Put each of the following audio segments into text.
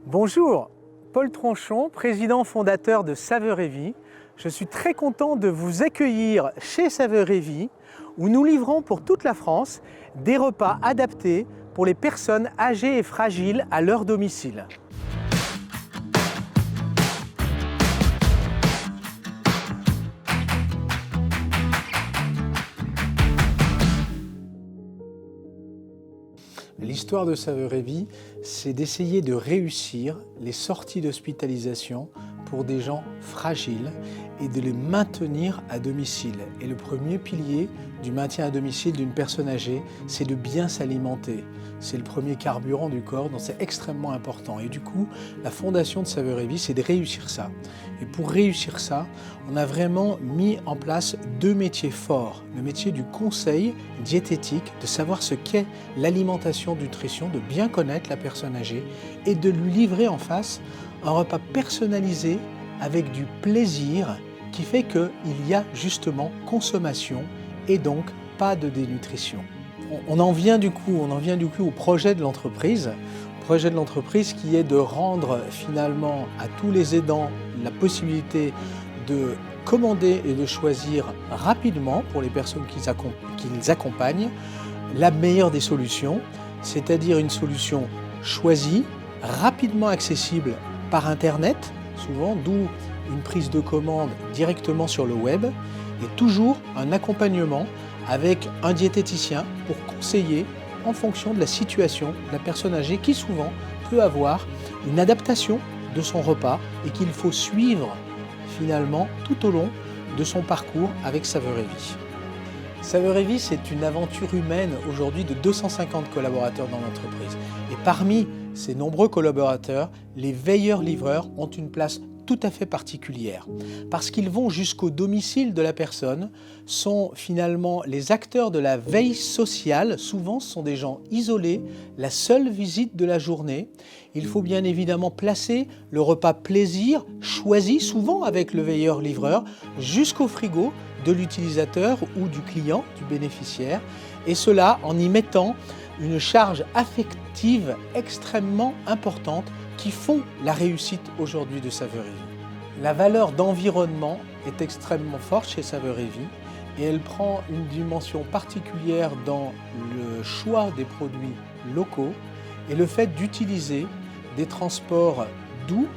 Bonjour, Paul Tronchon, président fondateur de Saveur et Vie. Je suis très content de vous accueillir chez Saveur et Vie, où nous livrons pour toute la France des repas adaptés pour les personnes âgées et fragiles à leur domicile. L'histoire de Saveur et Vie, c'est d'essayer de réussir les sorties d'hospitalisation pour des gens fragiles et de les maintenir à domicile. Et le premier pilier du maintien à domicile d'une personne âgée, c'est de bien s'alimenter. C'est le premier carburant du corps, donc c'est extrêmement important. Et du coup, la fondation de Saveur et Vie, c'est de réussir ça. Et pour réussir ça, on a vraiment mis en place deux métiers forts. Le métier du conseil diététique, de savoir ce qu'est l'alimentation, nutrition, de bien connaître la personne âgée et de lui livrer en face un repas personnalisé avec du plaisir qui fait qu'il y a justement consommation et donc pas de dénutrition. On en vient du coup au projet de l'entreprise. Projet de l'entreprise qui est de rendre finalement à tous les aidants la possibilité de commander et de choisir rapidement pour les personnes qu'ils accompagnent la meilleure des solutions, c'est-à-dire une solution choisie, rapidement accessible par Internet, souvent, d'où une prise de commande directement sur le web, et toujours un accompagnement avec un diététicien pour conseiller en fonction de la situation de la personne âgée qui souvent peut avoir une adaptation de son repas et qu'il faut suivre finalement tout au long de son parcours avec Saveur et Vie. Saveur et Vie, c'est une aventure humaine aujourd'hui de 250 collaborateurs dans l'entreprise. Et parmi ces nombreux collaborateurs, les veilleurs-livreurs ont une place tout à fait particulière parce qu'ils vont jusqu'au domicile de la personne, sont finalement les acteurs de la veille sociale. Souvent, ce sont des gens isolés, la seule visite de la journée. Il faut bien évidemment placer le repas plaisir, choisi souvent avec le veilleur-livreur, jusqu'au frigo de l'utilisateur ou du client, du bénéficiaire, et cela en y mettant une charge affective extrêmement importante qui font la réussite aujourd'hui de Saveur et Vie. La valeur d'environnement est extrêmement forte chez Saveur et Vie et elle prend une dimension particulière dans le choix des produits locaux et le fait d'utiliser des transports doux,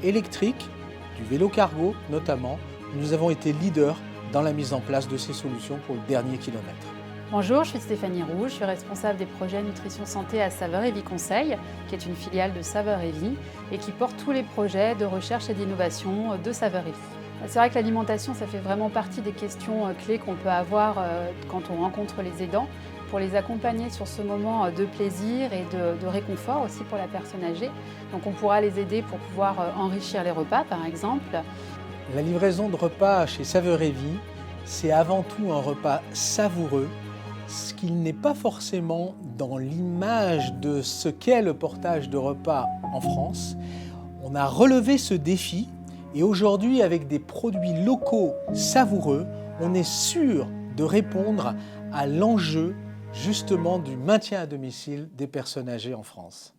électriques, du vélo cargo notamment. Nous avons été leaders dans la mise en place de ces solutions pour le dernier kilomètre. Bonjour, je suis Stéphanie Roux, je suis responsable des projets Nutrition Santé à Saveur et Vie Conseil, qui est une filiale de Saveur et Vie et qui porte tous les projets de recherche et d'innovation de Saveur et Vie. C'est vrai que l'alimentation, ça fait vraiment partie des questions clés qu'on peut avoir quand on rencontre les aidants, pour les accompagner sur ce moment de plaisir et de réconfort aussi pour la personne âgée. Donc on pourra les aider pour pouvoir enrichir les repas par exemple. La livraison de repas chez Saveur et Vie, c'est avant tout un repas savoureux, ce qui n'est pas forcément dans l'image de ce qu'est le portage de repas en France. On a relevé ce défi et aujourd'hui, avec des produits locaux savoureux, on est sûr de répondre à l'enjeu justement du maintien à domicile des personnes âgées en France.